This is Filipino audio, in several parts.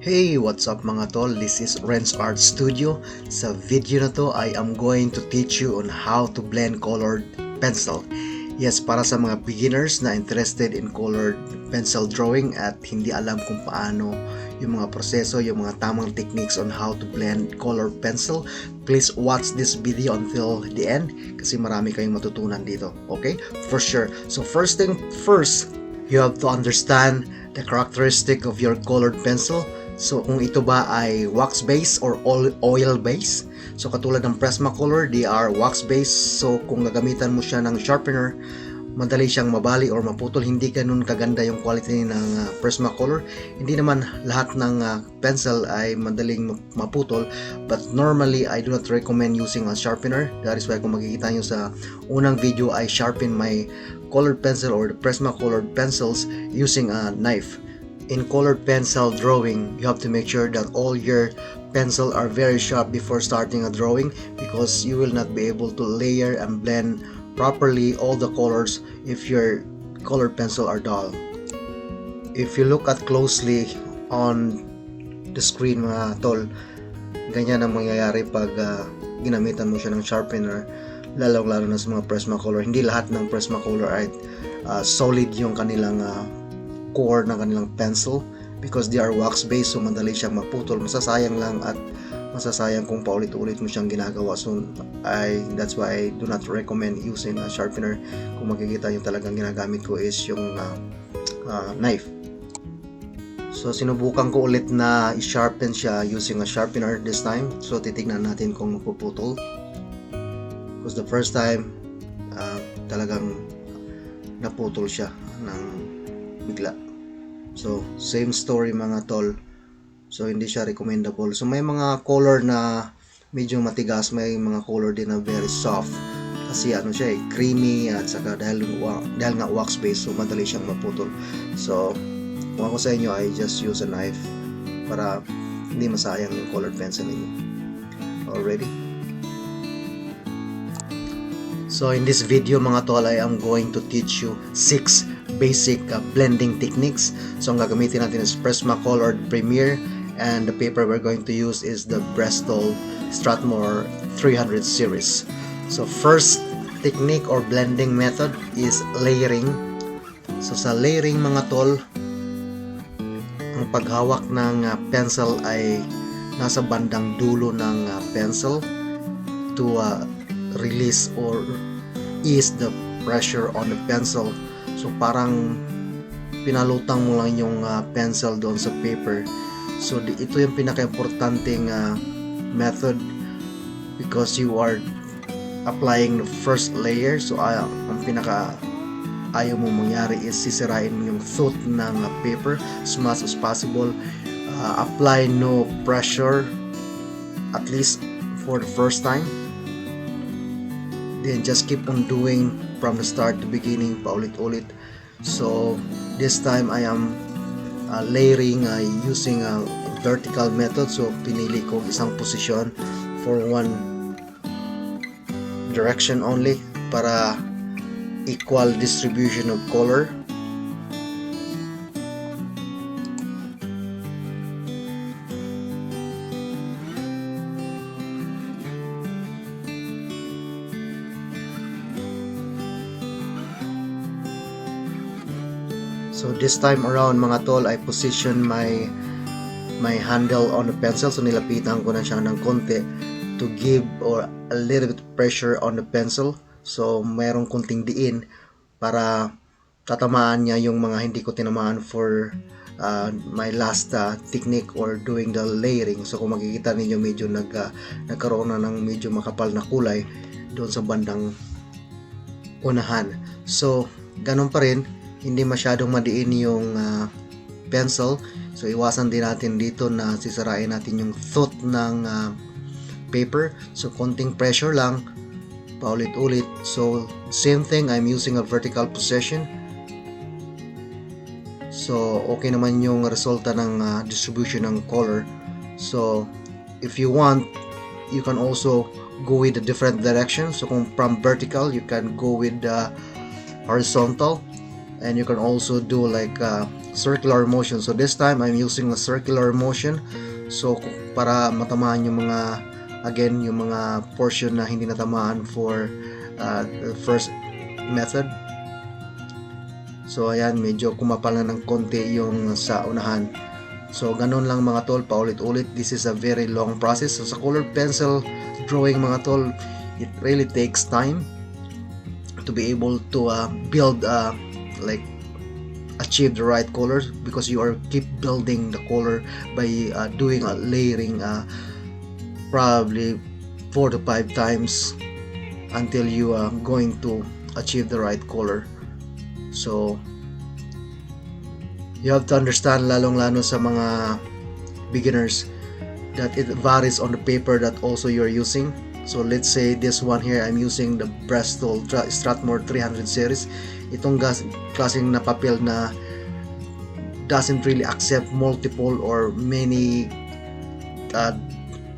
Hey, what's up mga tol? This is Ren's Art Studio. Sa video na to, I am going to teach you on how to blend colored pencil. Yes, para sa mga beginners na interested in colored pencil drawing at hindi alam kung paano yung mga proseso, yung mga tamang techniques on how to blend colored pencil, please watch this video until the end kasi marami kayong matutunan dito. Okay? For sure. So first thing first, you have to understand the characteristic of your colored pencil. So kung ito ba ay wax base or oil base. So katulad ng Prismacolor, they are wax base. So kung gagamitan mo siya ng sharpener, madali siyang mabali or maputol. Hindi ganun kaganda yung quality ng Prismacolor. Hindi naman lahat ng pencil ay madaling maputol. But normally, I do not recommend using a sharpener. That is why kung makikita nyo sa unang video, I sharpen my colored pencil or the Prismacolor pencils using a knife. In colored pencil drawing, you have to make sure that all your pencil are very sharp before starting a drawing because you will not be able to layer and blend properly all the colors if your colored pencil are dull. If you look at closely on the screen mga tol, ganyan ang mangyayari pag ginamitan mo siya ng sharpener, lalong-lalo na sa mga Prismacolor. Hindi lahat ng Prismacolor ay solid yung kanilang core ng kanilang pencil because they are wax based, so madali siyang maputol. Masasayang lang at masasayang kung paulit-ulit mo siyang ginagawa. So that's why I do not recommend using a sharpener. Kung makikita yung talagang ginagamit ko is yung knife. So sinubukan ko ulit na i-sharpen siya using a sharpener this time. So titignan natin kung mapuputol because the first time talagang naputol siya ng bigla. So same story mga tol. So hindi siya recommendable. So may mga color na medyo matigas, may mga color din na very soft kasi ano siya creamy at saka dahil nga wax base, so madali siyang maputol. So kung ako sa inyo, I just use a knife para hindi masayang yung colored pencil ninyo. Already? So in this video mga tol, I am going to teach you 6 basic blending techniques. So ang gagamitin natin is Prismacolor Premier, and the paper we're going to use is the Bristol Strathmore 300 series. So first technique or blending method is layering. So sa layering mga tol, ang paghawak ng pencil ay nasa bandang dulo ng pencil to release or ease the pressure on the pencil. So parang pinalutang mo lang yung pencil doon sa paper. So ito yung pinaka-importanting method because you are applying the first layer. So ang pinaka ayaw mo mangyari is sisirain mo yung tooth ng paper as much as possible. Apply no pressure at least for the first time. Then just keep on doing from the start to beginning, paulit-ulit. So this time I am layering using a vertical method. So pinili ko isang posisyon for one direction only para equal distribution of color. So this time around mga tol, I position my handle on the pencil. So nilapitan ko na siya ng konti to give or a little bit pressure on the pencil. So mayroong kunting diin para tatamaan niya yung mga hindi ko tinamaan for my last technique or doing the layering. So kung makikita ninyo medyo nagkaroon na ng medyo makapal na kulay doon sa bandang unahan. So ganun pa rin, hindi masyadong madiin yung pencil. So iwasan din natin dito na sisirain natin yung tooth ng paper. So konting pressure lang, paulit-ulit. So same thing, I'm using a vertical position. So okay naman yung resulta ng distribution ng color. So if you want, you can also go with a different direction. So kung from vertical, you can go with horizontal. And you can also do like circular motion. So this time I'm using a circular motion, so para matamaan yung mga, again, yung mga portion na hindi natamaan for the first method. So ayan, medyo kumapal na ng konti yung sa unahan. So ganun lang mga tol, paulit-ulit. This is a very long process. So sa colored pencil drawing mga tol, it really takes time to be able to build like achieve the right colors, because you are keep building the color by doing a layering probably 4 to 5 times until you are going to achieve the right color. So you have to understand, lalong-lalo sa mga beginners, that it varies on the paper that also you're using. So let's say this one here, I'm using the Bristol Strathmore 300 series. Itong klaseng na papel na doesn't really accept multiple or many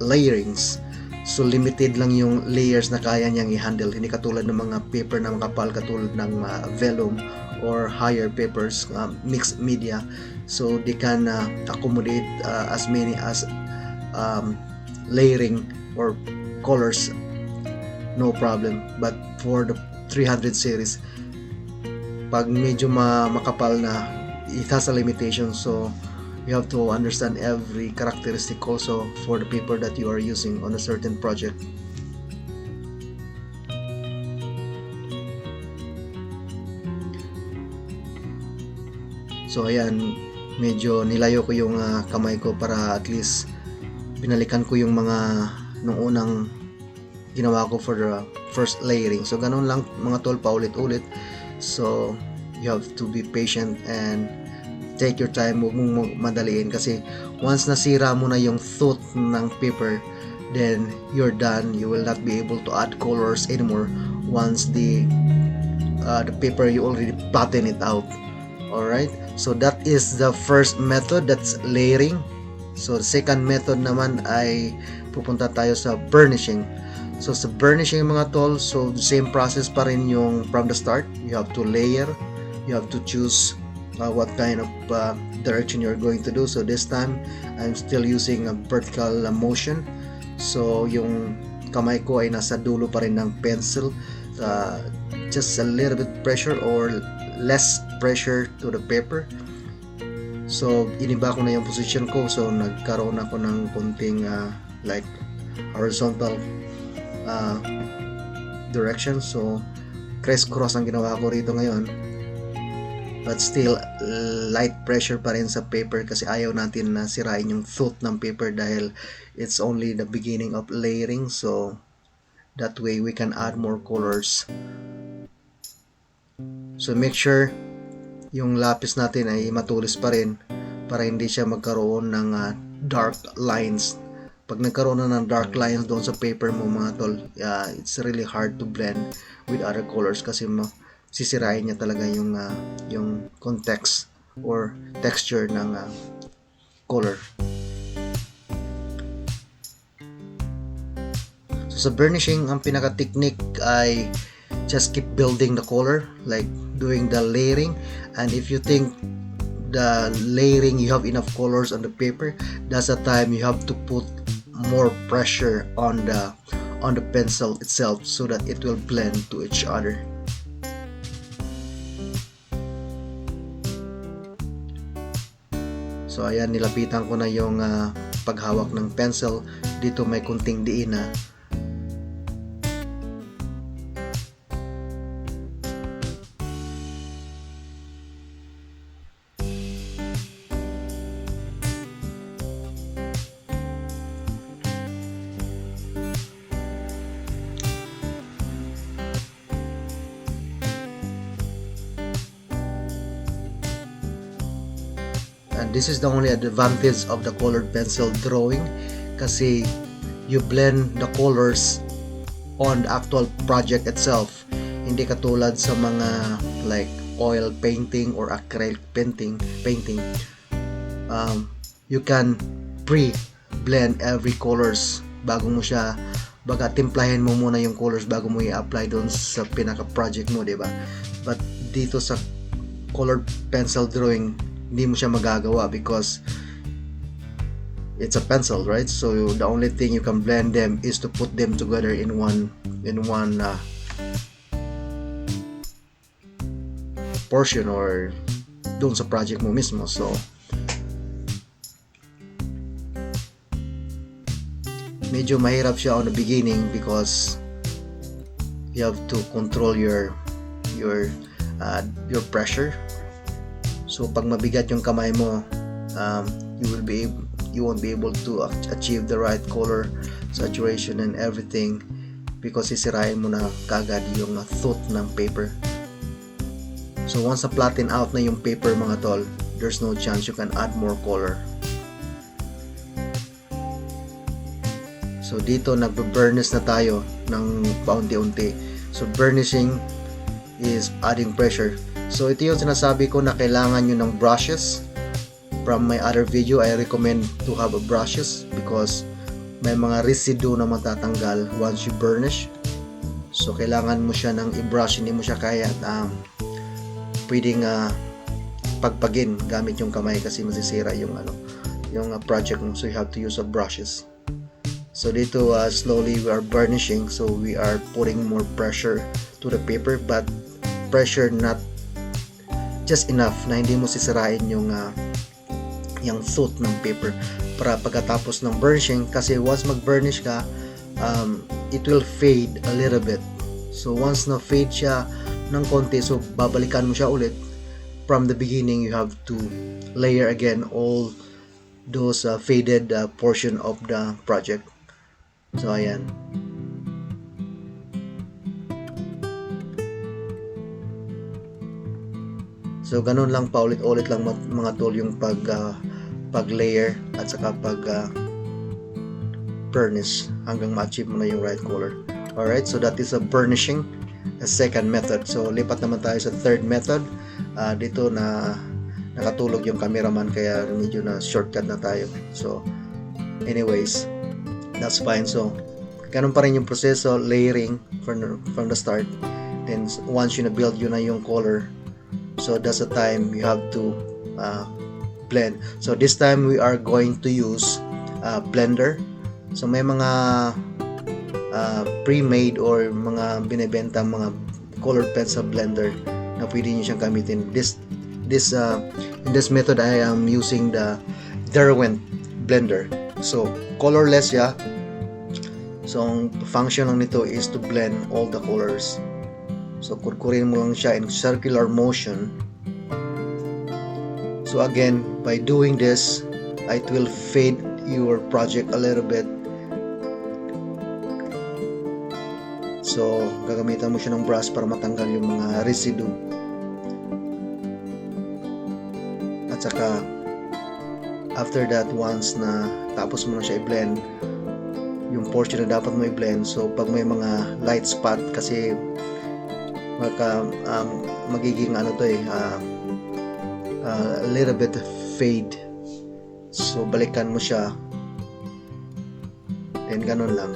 layerings. So limited lang yung layers na kaya niyang i-handle. Hindi katulad ng mga paper na makapal katulad ng vellum or higher papers, mixed media. So they can accommodate as many as layering or colors, no problem. But for the 300 series, pag medyo makapal na, it has a limitation. So you have to understand every characteristic also for the paper that you are using on a certain project. So ayan, medyo nilayo ko yung kamay ko para at least binalikan ko yung mga nung unang ginawa ko for the first layering. So ganun lang mga tol, paulit-ulit. So you have to be patient and take your time. Huwag mong madaliin, kasi once nasira mo na yung tooth ng paper, then you're done. You will not be able to add colors anymore once the paper, you already flatten it out. Alright, so that is the first method, that's layering. So the second method naman ay pupunta tayo sa burnishing. So sa burnishing mga tol, so the same process pa rin yung from the start. You have to layer, you have to choose what kind of direction you're going to do. So this time I'm still using a vertical motion. So yung kamay ko ay nasa dulo pa rin ng pencil, just a little bit pressure or less pressure to the paper. So iniba ko na yung position ko, so nagkaroon ako ng konting like horizontal direction. So crisscross ang ginawa ko rito ngayon, but still light pressure pa rin sa paper, kasi ayaw natin na sirain yung tooth ng paper dahil it's only the beginning of layering. So that way we can add more colors. So make sure yung lapis natin ay matulis pa rin para hindi siya magkaroon ng dark lines. Pag nagkaroon na ng dark lines doon sa paper mo mga tol, it's really hard to blend with other colors, kasi sisirain niya talaga yung context or texture ng color. So sa burnishing, ang pinaka technique ay just keep building the color, like doing the layering. And if you think the layering you have enough colors on the paper, that's the time you have to put more pressure on the pencil itself so that it will blend to each other. So ayan, nilapitan ko na yung paghawak ng pencil. Dito may kunting diin na. And this is the only advantage of the colored pencil drawing, kasi you blend the colors on the actual project itself. Hindi katulad sa mga like oil painting or acrylic painting. You can pre-blend every colors bago mo siya, baga timplahin mo muna yung colors bago mo i-apply doon sa pinaka project mo, diba? But dito sa colored pencil drawing, hindi mo siya magagawa because it's a pencil, right? So the only thing you can blend them is to put them together in one portion or doon sa project mo mismo. So medyo mahirap siya on the beginning because you have to control your pressure. So pag mabigat yung kamay mo, you won't be able to achieve the right color saturation and everything because sisirain mo na kagad yung tooth ng paper. So once na flatten out na yung paper mga tol, there's no chance you can add more color. So dito nagbe-burnish na tayo ng paunti-unti. So burnishing is adding pressure. So ito yung sinasabi ko na kailangan nyo ng brushes. From my other video, I recommend to have a brushes because may mga residue na matatanggal once you burnish. So kailangan mo siya ng i-brush, hindi mo siya kaya pwedeng pagpagin gamit yung kamay kasi masisira yung project mo. So you have to use a brushes. So dito slowly we are burnishing, so we are putting more pressure to the paper, but pressure not just enough na hindi mo sisirain yung tooth ng paper para pagkatapos ng burnishing, kasi once mag-burnish ka, it will fade a little bit. So once na fade siya ng konti, so babalikan mo siya ulit from the beginning. You have to layer again all those faded portion of the project. So ayan. So ganun lang, paulit-ulit lang mga tol yung pag-layer at saka burnish hanggang ma-achieve mo na yung right color. Alright, so that is a burnishing, a second method. So lipat naman tayo sa third method. Dito na nakatulog yung cameraman kaya medyo na shortcut na tayo. So anyways, that's fine. So ganun pa rin yung proseso, layering from the start. Then once you na-build yun na yung color, so that's the time you have to blend. So this time we are going to use blender. So may mga pre-made or mga binebenta mga colored pencil blender na pwede nyo siyang gamitin. In this method I am using the Derwent blender. So colorless siya. So ang function lang nito is to blend all the colors. So kurkurin mo lang siya in circular motion. So again, by doing this, it will fade your project a little bit. So gagamitan mo siya ng brush para matanggal yung mga residue. At saka after that, once na tapos mo na siya i-blend yung portion na dapat mo i-blend, so pag may mga light spot, kasi magiging a little bit fade, so balikan mo siya, then ganun lang.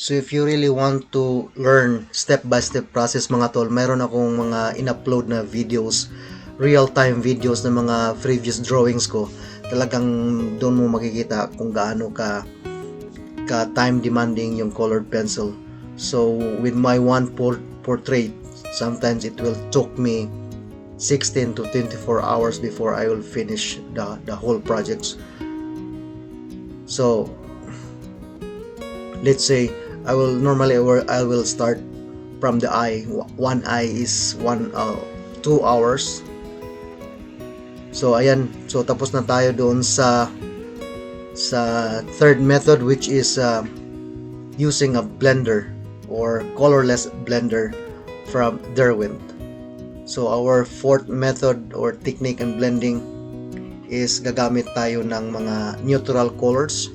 So if you really want to learn step-by-step process mga tol, meron akong mga in-upload na videos, real-time videos ng mga previous drawings ko. Talagang doon mo makikita kung gaano ka time demanding yung colored pencil. So with my one portrait, sometimes it will took me 16 to 24 hours before I will finish the whole projects. So let's say I will start from the eye. One eye is 2 hours. So ayan, so tapos na tayo doon sa third method, which is using a blender or colorless blender from Derwent. So our fourth method or technique in blending is gagamit tayo ng mga neutral colors,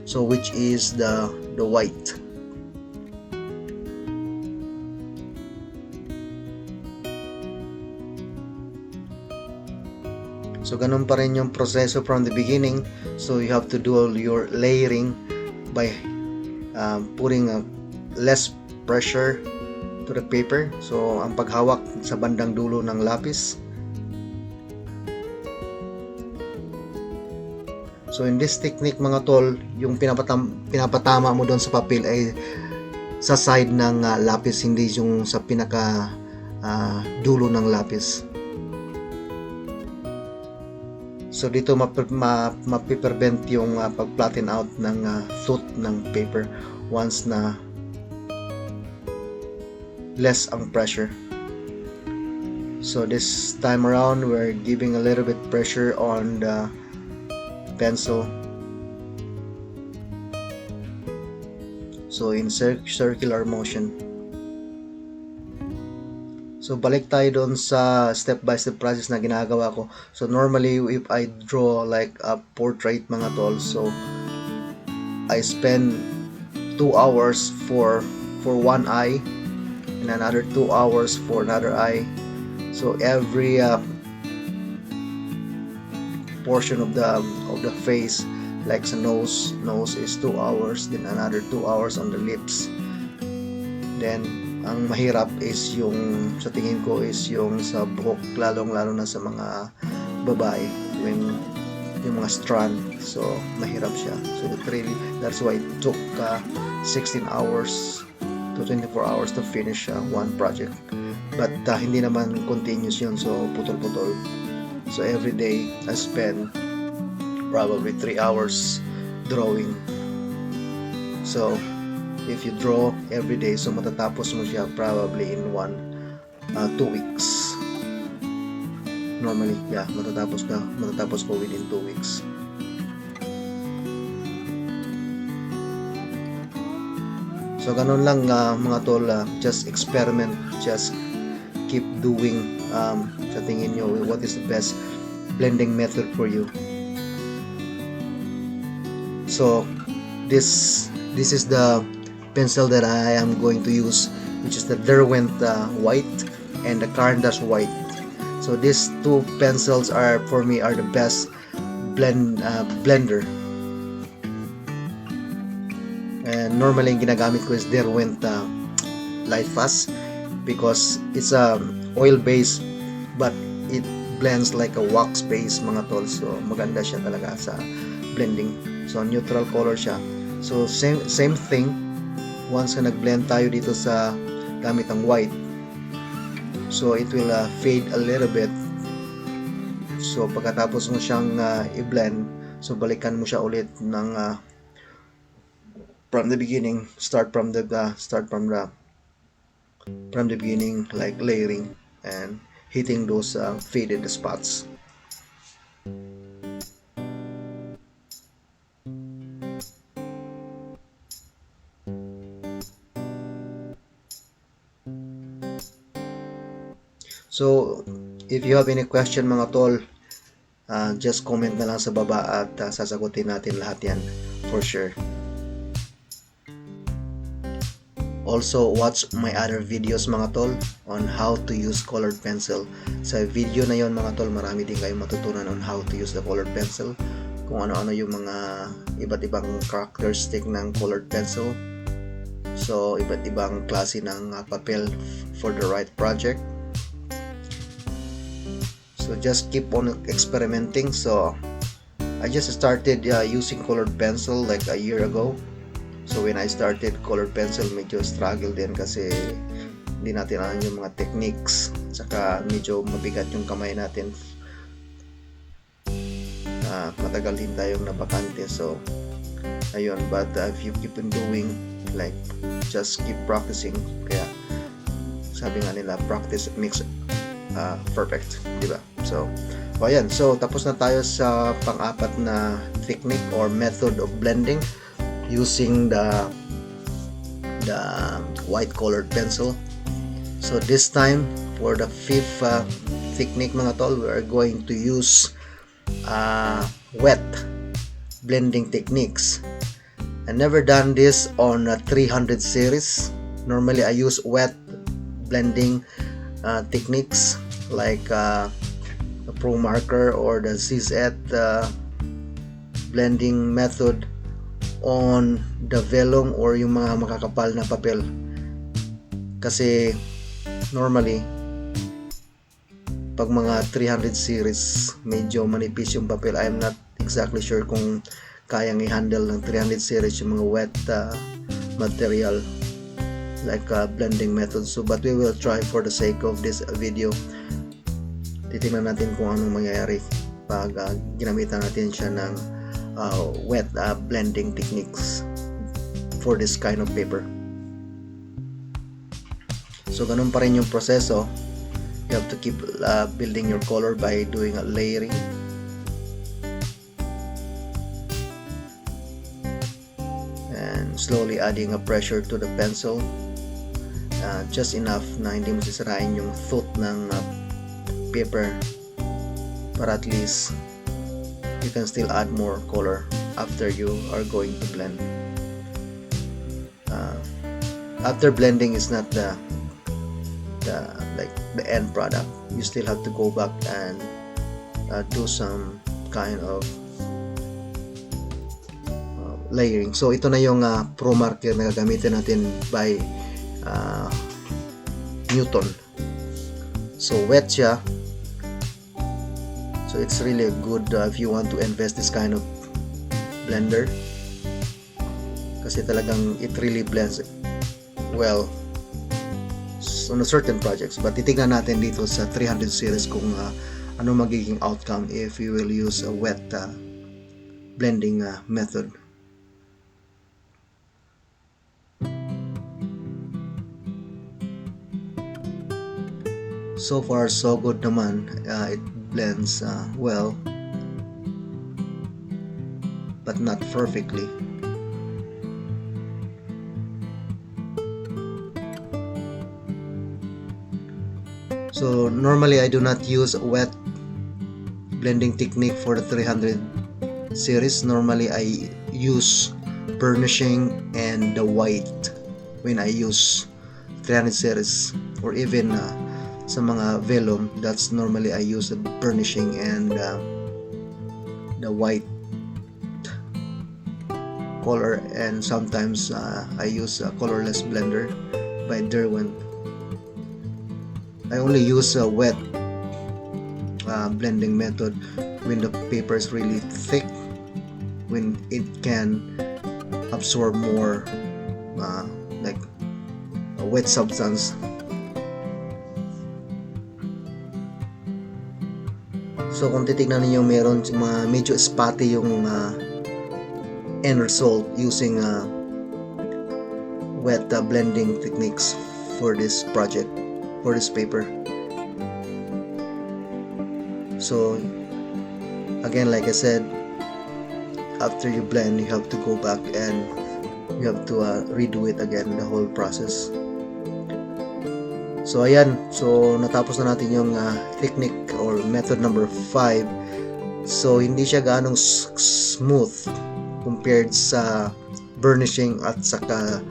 so which is the white. So ganun pa rin yung proseso from the beginning. So you have to do all your layering by putting less pressure to the paper. So ang paghawak sa bandang dulo ng lapis. So in this technique mga tol, yung pinapatama mo doon sa papel ay sa side ng lapis, hindi yung sa pinaka dulo ng lapis. So dito mapiprevent yung pag-flatten out ng tooth ng paper once na less ang pressure. So this time around we're giving a little bit pressure on the pencil. So in circular motion. So balik tayo doon sa step by step process na ginagawa ko. So normally if I draw like a portrait mga tol, so I spend 2 hours for one eye and another 2 hours for another eye. So every portion of the face, like sa nose is 2 hours, then another 2 hours on the lips. Then ang mahirap is yung sa tingin ko is yung sa buhok, lalo na sa mga babae, when yung mga strand. So mahirap siya. So that's why it took 16 hours to 24 hours to finish one project. But hindi naman continuous yun, so putol-putol. So every day I spend probably 3 hours drawing. So if you draw every day, so matatapos mo siya probably in 2 weeks. Normally, yeah, matatapos ko within 2 weeks. So ganun lang mga tol, just experiment, just keep doing. Sa tingin nyo, what is the best blending method for you? So this is the pencil that I am going to use, which is the Derwent white and the Caran d'Ache white. So these two pencils are for me are the best blender. And normally ginagamit ko is Derwent Light Fast because it's a oil base but it blends like a wax base mga tol. So maganda siya talaga sa blending. So neutral color siya. So same thing. Once na nag-blend tayo dito sa gamit ang white, so it will fade a little bit. So pagkatapos mo siyang i-blend, so balikan mo siya ulit ng from the beginning, start from the beginning, like layering and hitting those faded spots. So if you have any question mga tol, just comment na lang sa baba at sasagutin natin lahat yan for sure. Also watch my other videos mga tol on how to use colored pencil. Sa video na yon mga tol, marami din kayong matutunan on how to use the colored pencil, kung ano-ano yung mga iba't ibang characteristic ng colored pencil. So iba't ibang klase ng papel for the right project. So just keep on experimenting. So I just started using colored pencil like a year ago. So when I started colored pencil, medyo struggle din kasi hindi natin alam yung mga techniques, saka medyo mabigat yung kamay natin. Matagal din tayong nabakante. So ayun, but if you keep on doing, like just keep practicing. Kaya sabi nga nila, practice makes perfect, di ba? So ayan, so tapos na tayo sa pang-apat na technique or method of blending using the white colored pencil. So this time for the fifth technique mga tol, we are going to use wet blending techniques. I never done this on a 300 series. Normally I use wet blending techniques like the Pro Marker or the ZZ blending method on the vellum or yung mga makakapal na papel. Kasi normally pag mga 300 series medyo manipis yung papel. I'm not exactly sure kung kayang i-handle ng 300 series yung mga wet material like blending method. So but we will try for the sake of this video. Titingnan natin kung anong mangyayari pag ginamitan natin siya ng wet blending techniques for this kind of paper. So ganun pa rin yung proseso. You have to keep building your color by doing a layering. And slowly adding a pressure to the pencil. Just enough na hindi mo sisirain yung tooth ng paper, para at least you can still add more color after you are going to blend. After blending is not the end product. You still have to go back and do some kind of layering. So ito na yung Pro Marker na gagamitin natin by Newton. So wet siya. So it's really good if you want to invest this kind of blender, kasi talagang it really blends well on a certain projects. But titignan natin dito sa 300 series kung ano magiging outcome if you will use a wet blending method. So far so good naman. It blends well, but not perfectly. So normally I do not use a wet blending technique for the 300 series. Normally I use burnishing and the white when I use 300 series, or even sa mga vellum, that's normally I use the burnishing and the white color, and sometimes I use a colorless blender by Derwent. I only use a wet blending method when the paper is really thick, when it can absorb more like a wet substance. So kung titignan niyo, meron mga medyo spotty yung end result using wet blending techniques for this project, for this paper. So again, like I said, after you blend, you have to go back and you have to redo it again, the whole process. So ayan, so natapos na natin yung technique or method number 5. So hindi siya ganong smooth compared sa burnishing at saka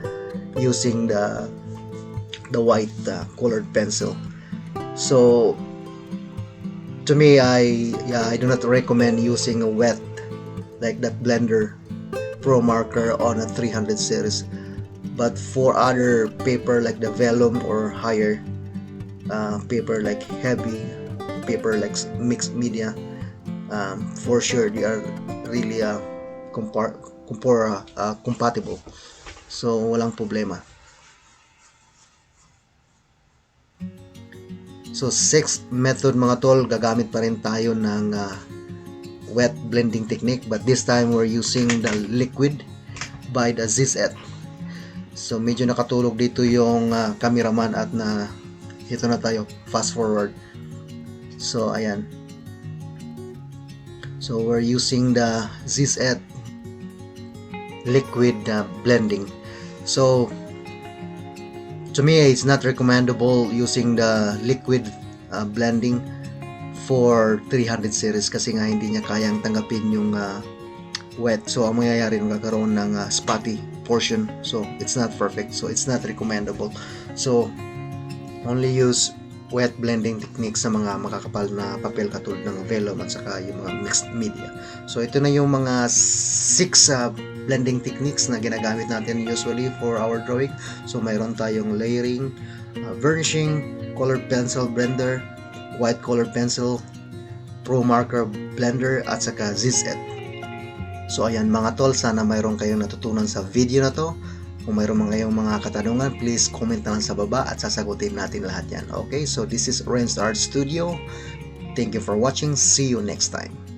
using the white colored pencil. So to me, I do not recommend using a wet like that blender Pro Marker on a 300 series. But for other paper like the vellum or higher paper, like heavy paper like mixed media, for sure they are really compatible. So walang problema. So sixth method mga tol, gagamit pa rin tayo ng wet blending technique, but this time we're using the liquid by the ZZ. So medyo nakatulog dito yung cameraman at ito na tayo, fast forward. So ayan, so we're using the ZZ liquid blending. So to me, it's not recommendable using the liquid blending for 300 series kasi nga hindi niya kayang tanggapin yung wet. So ang mangyayari magkakaroon ng spotty portion. So it's not perfect. So it's not recommendable. So only use wet blending technique sa mga makakapal na papel katulad ng vellum at saka yung mga mixed media. So ito na yung mga 6 blending techniques na ginagamit natin usually for our drawing. So mayroon tayong layering, burnishing, colored pencil blender, white colored pencil, pro marker blender at saka zz. So ayan mga tol, sana mayroon kayong natutunan sa video na to. Kung mayroon kayong mga katanungan, please comment na lang sa baba at sasagutin natin lahat yan. Okay, so this is Ren's Art Studio. Thank you for watching. See you next time.